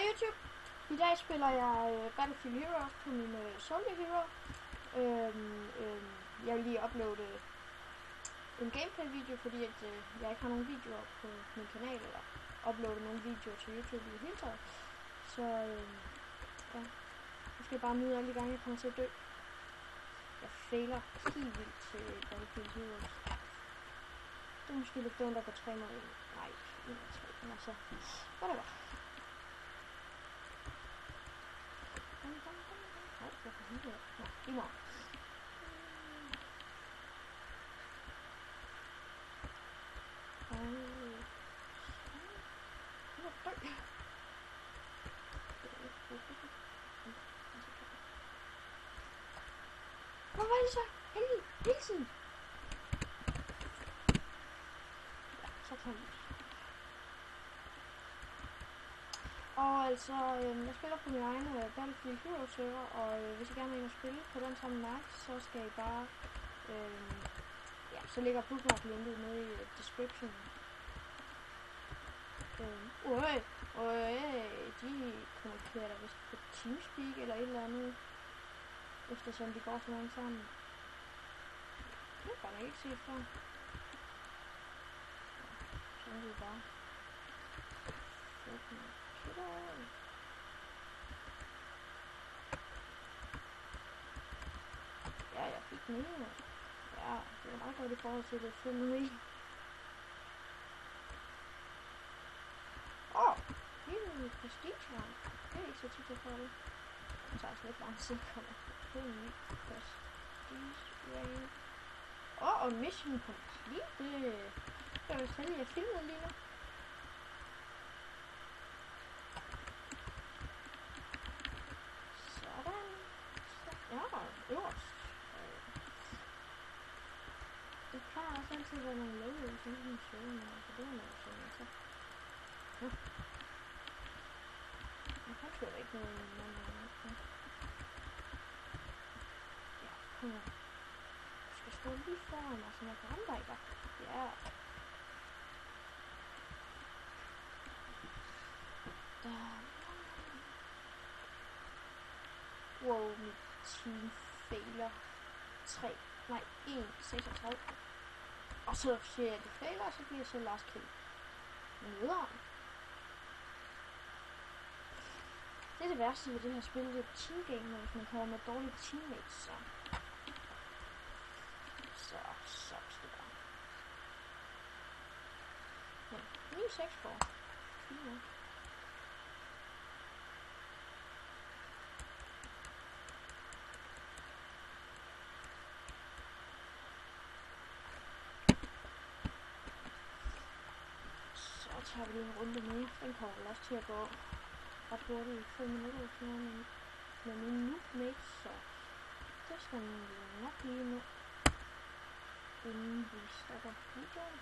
YouTube! I dag spiller jeg Battlefield Heroes på min Soldier Hero. Jeg vil lige uploade en gameplay video, fordi at, jeg ikke har nogen videoer på min kanal, eller uploade nogle videoer til YouTube i det hele taget. Så ja, jeg skal bare nyde alle de gange, jeg kommer til at dø. Jeg fejler helt vildt til Battlefield Heroes. Det er måske lidt dumt at gå 3 mod 1. Nej, 1 mod 3, men altså, whatever. Nå, i morgen. Hvor var det så? Heldig! Hilsen! Ja, så kom vi. Og altså, jeg spiller på min egen Battlefield Heroes server, og hvis I gerne vil ind og spille på den samme map, så skal I bare, ja, så ligger bookmark-linket nede i description. De kommunikerer der vist på Teamspeak eller et eller andet, eftersom de går så langt sammen. Det har jeg ikke set før. Så er det bare. Ja, jeg fik den ene. Ja, det var meget godt i forhold til det 5 i. Det er prestige-rang. Det er ikke så tit, jeg får det. Det tager altså lidt lang tid, kommer. Det er en ny prestige-rang. Og mission complete. Det er jo selv, jeg filmede lige nu. Det plejer også altid at være nogle logo, som er en søge, så det er noget sådan, så. Jeg kan sgu ikke noget i min mand. Ja, kom her. Du skal stå lige foran mig, så jeg kan ramme dig, ikke? Ja. Der. Wow, mit team fejler 1,36. Og så siger jeg, at det fejler, og så bliver jeg så last kill. Nederen. Det er det værste ved det her spil, det er teamgame, hvis man kommer med dårlige teammates, så sucks det bare. Men 9-6 for. Fint. Så tager vi lige en runde mere. Den kommer vel også til at gå ret hurtigt i 5 minutter med mine noobmates, så det skal vi nok lige nu, inden vi stopper videoen.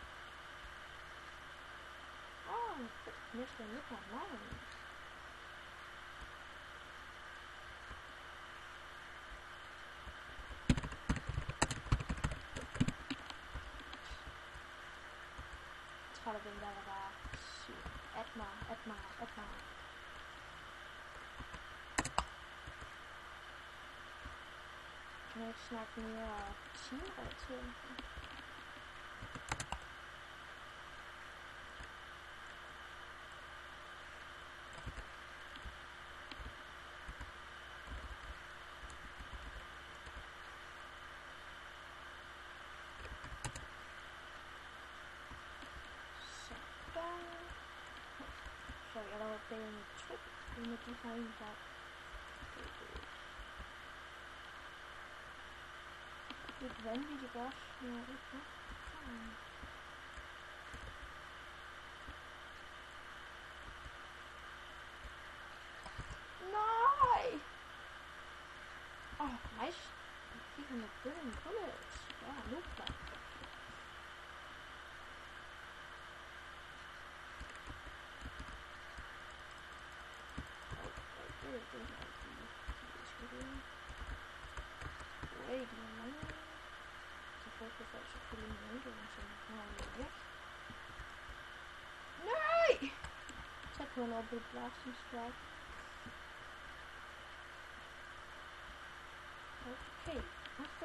Næste er lidt på mig. Jeg tror, der den der var bare 7, 18 mig. Kan jeg ikke snakke mere teamrelateret? Så jeg var bag en trip, med de har en der. Det er vanvittigt godt, men jeg ikke kan. Nej! Nice. Jeg fik ham med burning bullets. Ja, nu klar. Nej! Tæt på en oppe blasting strike.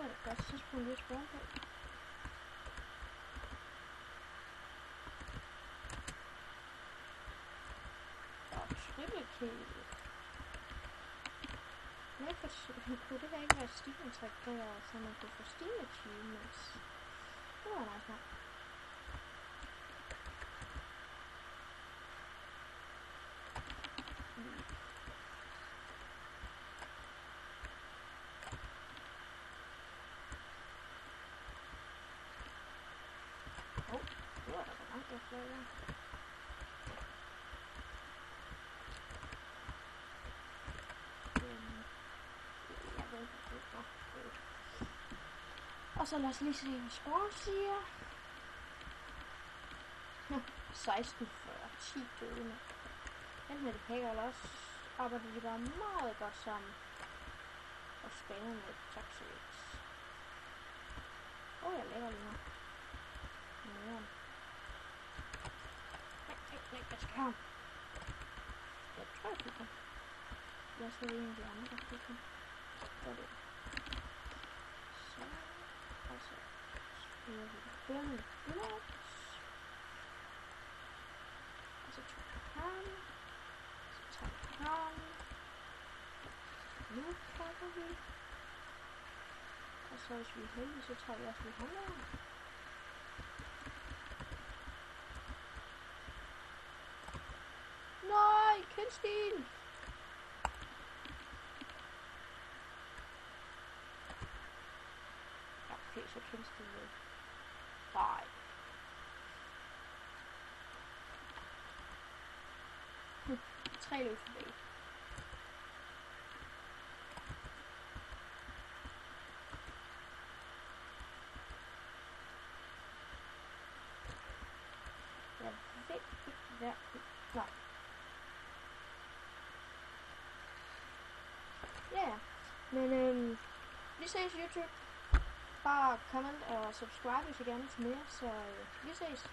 er det godt tidspunkt lige at spørge på. Og tryllekæde. Kunne det her ikke være stigningstræk der, så man kunne få Steam Achievements? Det var nice nok. Det var da for langt derfra, ja. Og så lad os lige se, hvad score siger. 1640, 10 døde. Den med det hacker også arbejder de bare meget godt sammen. Og spændende med Toxics. Jeg lægger lige nu. Nej, jeg skal have ham. Jeg tror, jeg fik ham. Jeg skal lige en af de andre, der fik ham. Hvor det. Så. Og så spiller vi Burning Bullets. Og så tager jeg ham. Så tager jeg ham. Nu pakker vi. Og så hvis vi er heldige, så tager vi også lige ham der. Nej, Kinstil! Ja, okay, så Kinstil med. Nej. Tre løb tilbage. Jeg ved ikke, hvad... Nej. Ja, men vi ses YouTube. Bare comment og subscribe, hvis I gerne vil mere, så vi ses.